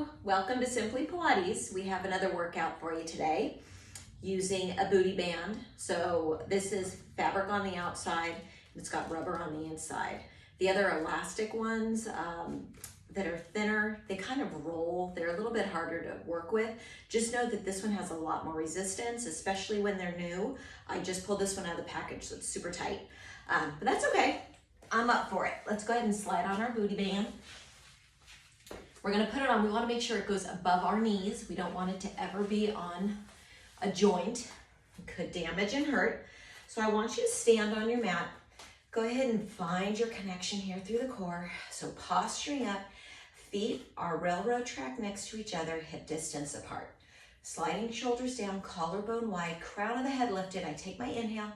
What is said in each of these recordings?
Hello, welcome to Simply Pilates. We have another workout for you today using a booty band. So this is fabric on the outside, it's got rubber on the inside. The other elastic ones that are thinner, they kind of roll. They're a little bit harder to work with. Just know that this one has a lot more resistance, especially when they're new. I just pulled this one out of the package, so it's super tight. But that's okay, I'm up for it. Let's go ahead and slide on our booty band. We're gonna put it on, we wanna make sure it goes above our knees. We don't want it to ever be on a joint. It could damage and hurt. So I want you to stand on your mat. Go ahead and find your connection here through the core. So posturing up, feet are railroad track next to each other, hip distance apart. Sliding shoulders down, collarbone wide, crown of the head lifted. I take my inhale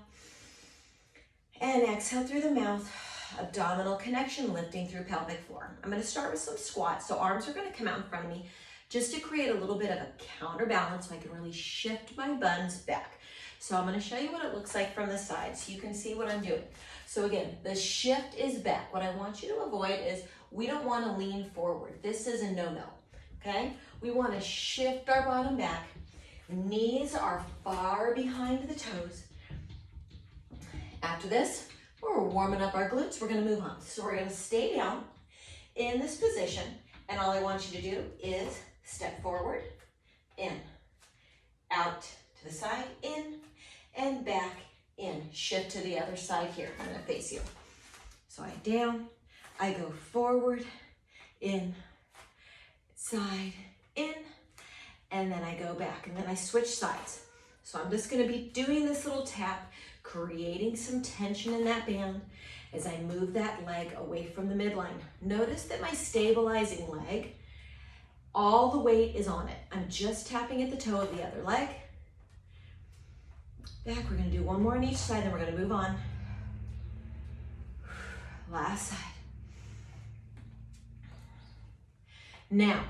and exhale through the mouth. Abdominal connection lifting through pelvic floor. I'm going to start with some squats. So arms are going to come out in front of me just to create a little bit of a counterbalance so I can really shift my buns back. So I'm going to show you what it looks like from the side so you can see what I'm doing. So again, the shift is back. What I want you to avoid is we don't want to lean forward. This is a no-no, okay? We want to shift our bottom back. Knees are far behind the toes. After this, we're warming up our glutes, we're gonna move on. So we're gonna stay down in this position, and all I want you to do is step forward, in, out to the side, in, and back, in. Shift to the other side here. I'm gonna face you. So I down, I go forward, in, side, in, and then I go back, and then I switch sides. So I'm just gonna be doing this little tap, creating some tension in that band as I move that leg away from the midline. Notice that my stabilizing leg, all the weight is on it. I'm just tapping at the toe of the other leg. Back, we're gonna do one more on each side, then we're gonna move on. Last side. Now,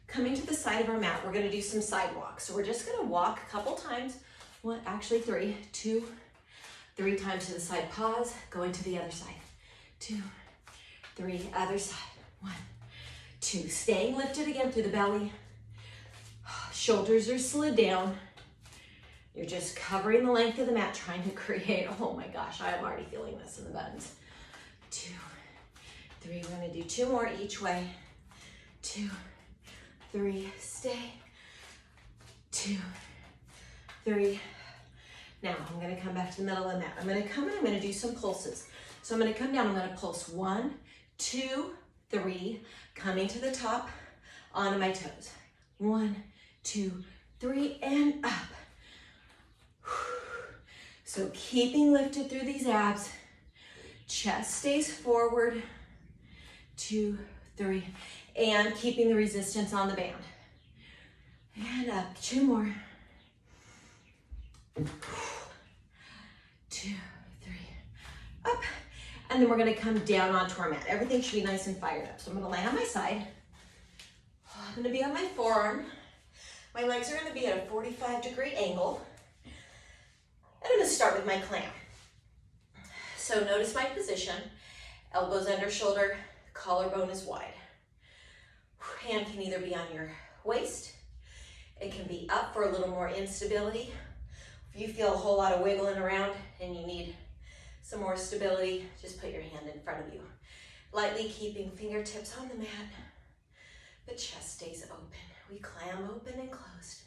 coming to the side of our mat, we're gonna do some side walks. So we're just gonna walk a couple times, one, actually three, 2, 3 times to the side, pause, going to the other side. 2, 3, other side. 1, 2, staying lifted again through the belly. Shoulders are slid down. You're just covering the length of the mat, trying to create, oh my gosh, I am already feeling this in the buttons. 2, 3, we're gonna do 2 more each way. 2, 3, stay. 2, 3, now I'm gonna come back to the middle of the mat. I'm gonna come and I'm gonna do some pulses. So I'm gonna come down, I'm gonna pulse 1, 2, 3, coming to the top, onto my toes. 1, 2, 3, and up. So keeping lifted through these abs, chest stays forward, 2, 3, and keeping the resistance on the band. And up, 2 more. 2, 3, up. And then we're gonna come down onto our mat. Everything should be nice and fired up. So I'm gonna lay on my side. I'm gonna be on my forearm. My legs are gonna be at a 45-degree angle. And I'm gonna start with my clam. So notice my position. Elbows under shoulder, collarbone is wide. Hand can either be on your waist. It can be up for a little more instability. If you feel a whole lot of wiggling around and you need some more stability, just put your hand in front of you. Lightly keeping fingertips on the mat. The chest stays open. We clam open and closed.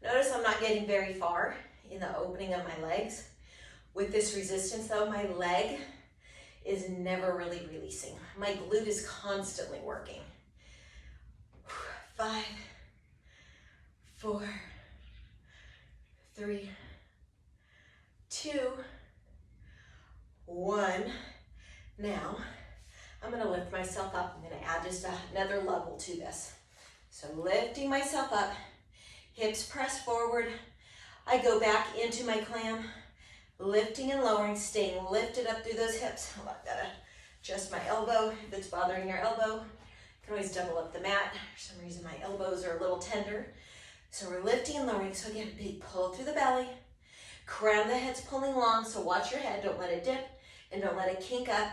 Notice I'm not getting very far in the opening of my legs. With this resistance though, my leg is never really releasing. My glute is constantly working. 5, 4, 3, 2, 1. Now, I'm gonna lift myself up. I'm gonna add just another level to this. So lifting myself up, hips press forward. I go back into my clam, lifting and lowering, staying lifted up through those hips. Oh, I've gotta adjust my elbow if it's bothering your elbow. You can always double up the mat. For some reason, my elbows are a little tender. So we're lifting and lowering. So again, big pull through the belly. Crown of the head's pulling long, so watch your head. Don't let it dip and don't let it kink up.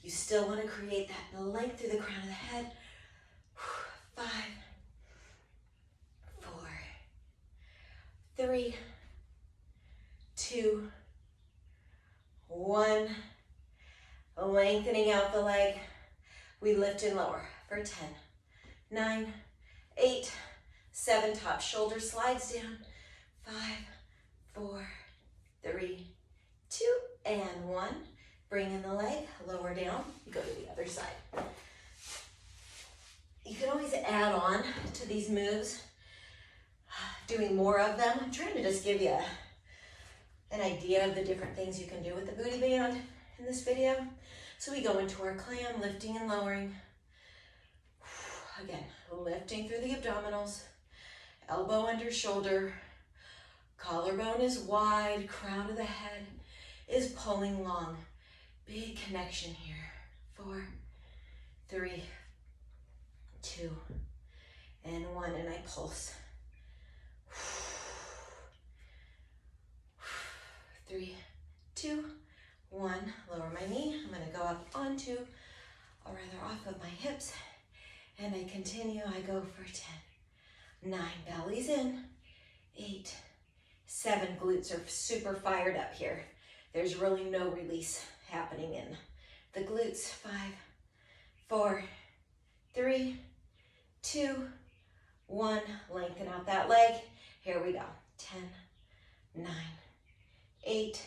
You still want to create that length through the crown of the head. 5, 3, 2, 1. Lengthening out the leg. We lift and lower for 10, 9, 8, 7. Top shoulder slides down. 5, 4, 3, 2, and 1. Bring in the leg, lower down, go to the other side. You can always add on to these moves, doing more of them. I'm trying to just give you an idea of the different things you can do with the booty band in this video. So we go into our clam, lifting and lowering. Again, lifting through the abdominals, elbow under shoulder, collarbone is wide, crown of the head is pulling long. Big connection here. 4, 3, 2, and 1, and I pulse. 3, 2, 1. Lower my knee. I'm going to go up onto, or rather off of my hips, and I continue. I go for 10, 9. Belly's in. 8, 7. Glutes are super fired up here. There's really no release happening in the glutes. 5, 4, 3, 2, 1. Lengthen out that leg. Here we go. 10, 9, 8,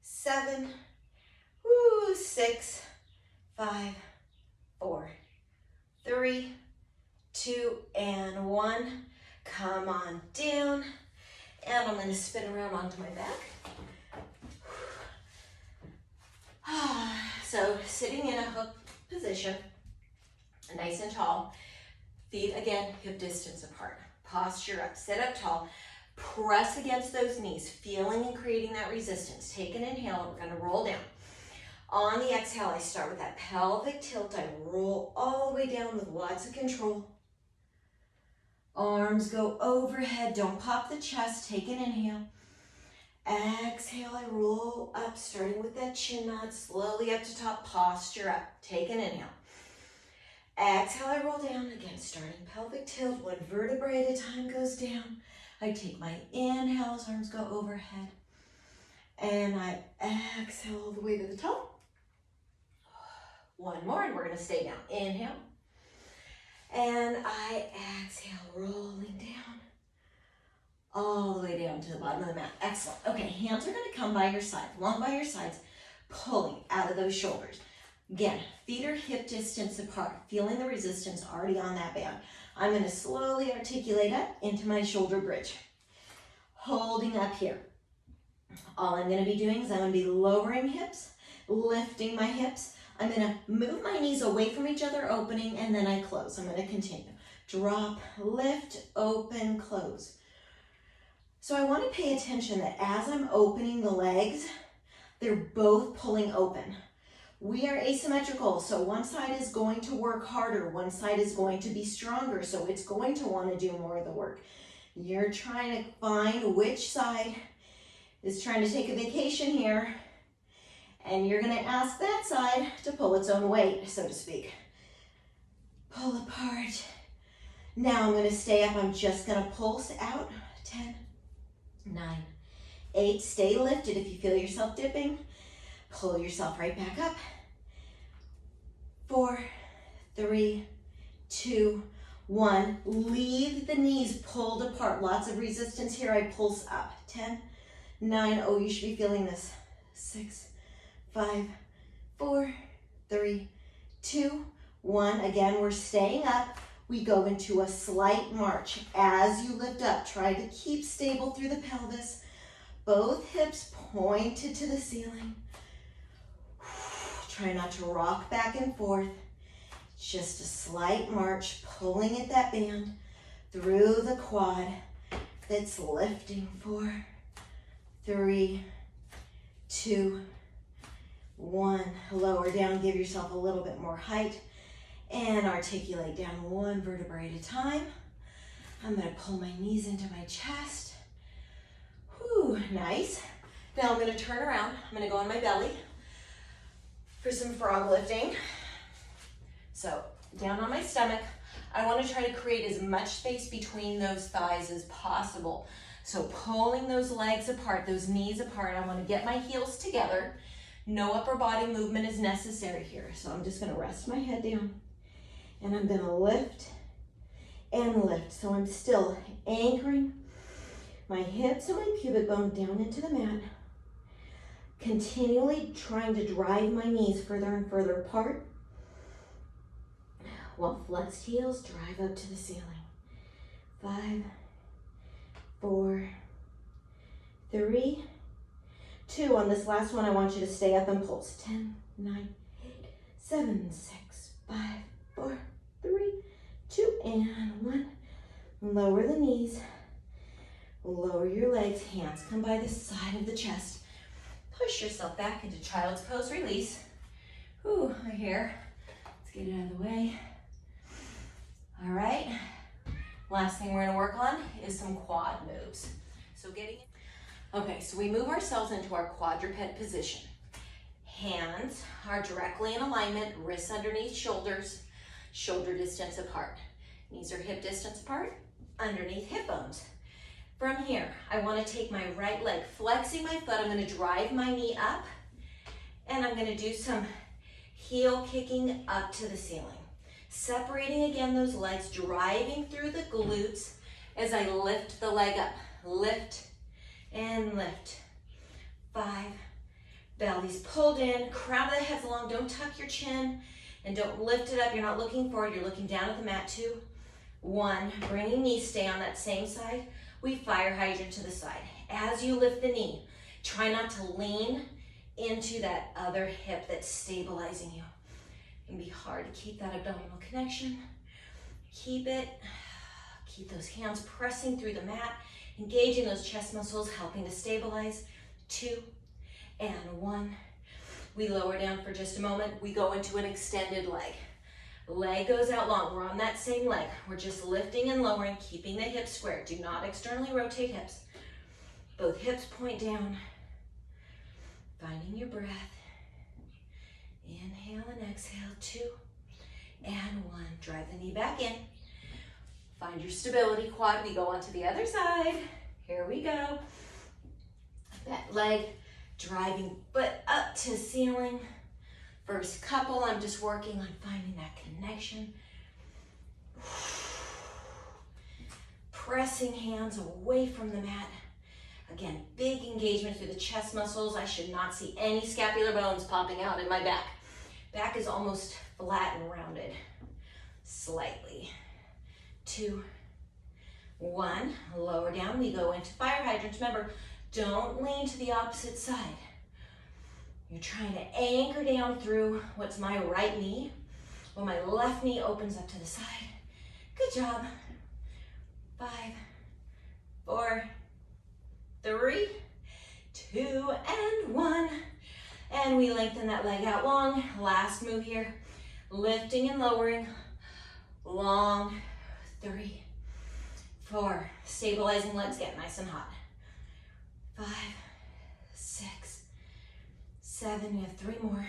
7, 6, 5, 4, 3, 2, and 1. Come on down. And I'm going to spin around onto my back. So sitting in a hook position, nice and tall. Feet again, hip distance apart. Posture up, sit up tall. Press against those knees, feeling and creating that resistance. Take an inhale, we're gonna roll down. On the exhale, I start with that pelvic tilt. I roll all the way down with lots of control. Arms go overhead, don't pop the chest. Take an inhale. Exhale, I roll up, starting with that chin nod, slowly up to top, posture up. Take an inhale. Exhale, I roll down again, starting pelvic tilt. 1 vertebrae at a time goes down. I take my inhales, arms go overhead. And I exhale all the way to the top. 1 more, and we're gonna stay down. Inhale. And I exhale, rolling down. All the way down to the bottom of the mat. Excellent. Okay, hands are gonna come by your side, long by your sides, pulling out of those shoulders. Again, feet are hip distance apart, feeling the resistance already on that band. I'm gonna slowly articulate up into my shoulder bridge. Holding up here. All I'm gonna be doing is I'm gonna be lowering hips, lifting my hips. I'm gonna move my knees away from each other, opening, and then I close. I'm gonna continue. Drop, lift, open, close. So I wanna pay attention that as I'm opening the legs, they're both pulling open. We are asymmetrical, so one side is going to work harder, one side is going to be stronger, so it's going to want to do more of the work. You're trying to find which side is trying to take a vacation here, and you're going to ask that side to pull its own weight, so to speak. Pull apart. Now I'm going to stay up. I'm just going to pulse out. 10, 9, 8. Stay lifted. If you feel yourself dipping, pull yourself right back up. 4, 3, 2, 1. Leave the knees pulled apart. Lots of resistance here. I pulse up. 10, 9. Oh, you should be feeling this. 6, 5, 4, 3, 2, 1. Again, we're staying up. We go into a slight march. As you lift up, try to keep stable through the pelvis. Both hips pointed to the ceiling. Try not to rock back and forth. Just a slight march, pulling at that band through the quad that's lifting. 4, 3, 2, 1. Lower down, give yourself a little bit more height and articulate down 1 vertebrae at a time. I'm gonna pull my knees into my chest. Whew, nice. Now I'm gonna turn around. I'm gonna go on my belly for some frog lifting. So down on my stomach, I want to try to create as much space between those thighs as possible. So pulling those legs apart, those knees apart. I want to get my heels together. No upper body movement is necessary here. So I'm just going to rest my head down and I'm going to lift and lift. So I'm still anchoring my hips and my pubic bone down into the mat, continually trying to drive my knees further and further apart, while flexed heels drive up to the ceiling. 5, 4, 3, 2. On this last one, I want you to stay up and pulse. 10, 9, 8, 7, 6, 5, 4, 3, 2, and 1. Lower the knees. Lower your legs. Hands come by the side of the chest. Push yourself back into child's pose. Release. Ooh, we're here. Let's get it out of the way. All right. Last thing we're going to work on is some quad moves. So okay, so we move ourselves into our quadruped position. Hands are directly in alignment, wrists underneath shoulders, shoulder distance apart. Knees are hip distance apart, underneath hip bones. From here, I want to take my right leg, flexing my foot. I'm going to drive my knee up, and I'm going to do some heel kicking up to the ceiling. Separating again those legs, driving through the glutes as I lift the leg up. Lift and lift. 5. Belly's pulled in, crown of the head's long. Don't tuck your chin and don't lift it up. You're not looking forward, you're looking down at the mat. 2, 1. Bringing knee, stay on that same side. We fire hydrant to the side. As you lift the knee, try not to lean into that other hip that's stabilizing you. It can be hard to keep that abdominal connection. Keep it. Keep those hands pressing through the mat, engaging those chest muscles, helping to stabilize. 2 and 1. We lower down for just a moment. We go into an extended leg. Leg goes out long. We're on that same leg. We're just lifting and lowering, keeping the hips square. Do not externally rotate hips. Both hips point down. Finding your breath. Inhale and exhale. 2 and 1. Drive the knee back in. Find your stability quad. We go on to the other side. Here we go. That leg driving foot up to ceiling. First couple, I'm just working on finding that connection. Pressing hands away from the mat. Again, big engagement through the chest muscles. I should not see any scapular bones popping out in my back. Back is almost flat and rounded. Slightly. 2, 1. Lower down. We go into fire hydrants. Remember, don't lean to the opposite side. You're trying to anchor down through what's my right knee, while my left knee opens up to the side. Good job. 5, 4, 3, 2, and 1. And we lengthen that leg out long. Last move here. Lifting and lowering. Long. 3, 4. Stabilizing legs get nice and hot. 5, 6, 7. We have 3 more.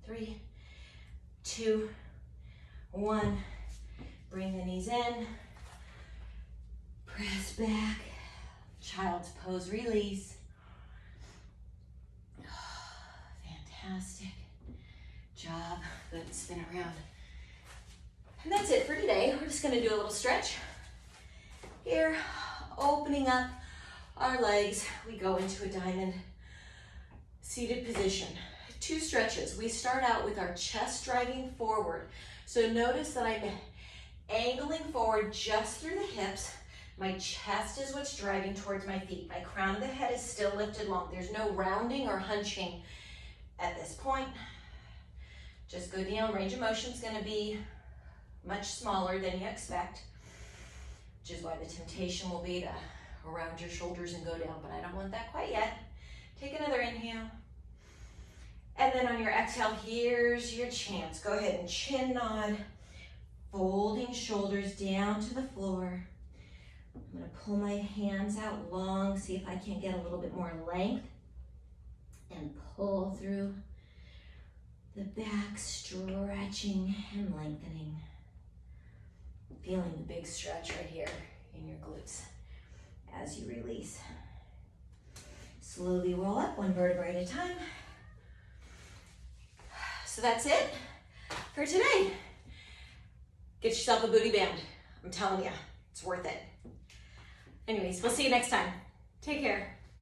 3, 2, 1. Bring the knees in. Press back. Child's pose, release. Fantastic job. Good, spin around. And that's it for today. We're just gonna do a little stretch. Here, opening up our legs. We go into a diamond seated position. 2 stretches. We start out with our chest driving forward. So notice that I'm angling forward just through the hips. My chest is what's driving towards my feet. My crown of the head is still lifted long. There's no rounding or hunching at this point. Just go down. Range of motion is going to be much smaller than you expect, which is why the temptation will be to round your shoulders and go down, but I don't want that quite yet. Take another inhale. And then on your exhale, here's your chance. Go ahead and chin nod, folding shoulders down to the floor. I'm going to pull my hands out long, see if I can't get a little bit more length, and pull through the back, stretching and lengthening. Feeling the big stretch right here in your glutes. as you release. Slowly roll up one vertebrae at a time. So that's it for today. Get yourself a booty band. I'm telling you, it's worth it. Anyways, we'll see you next time. Take care.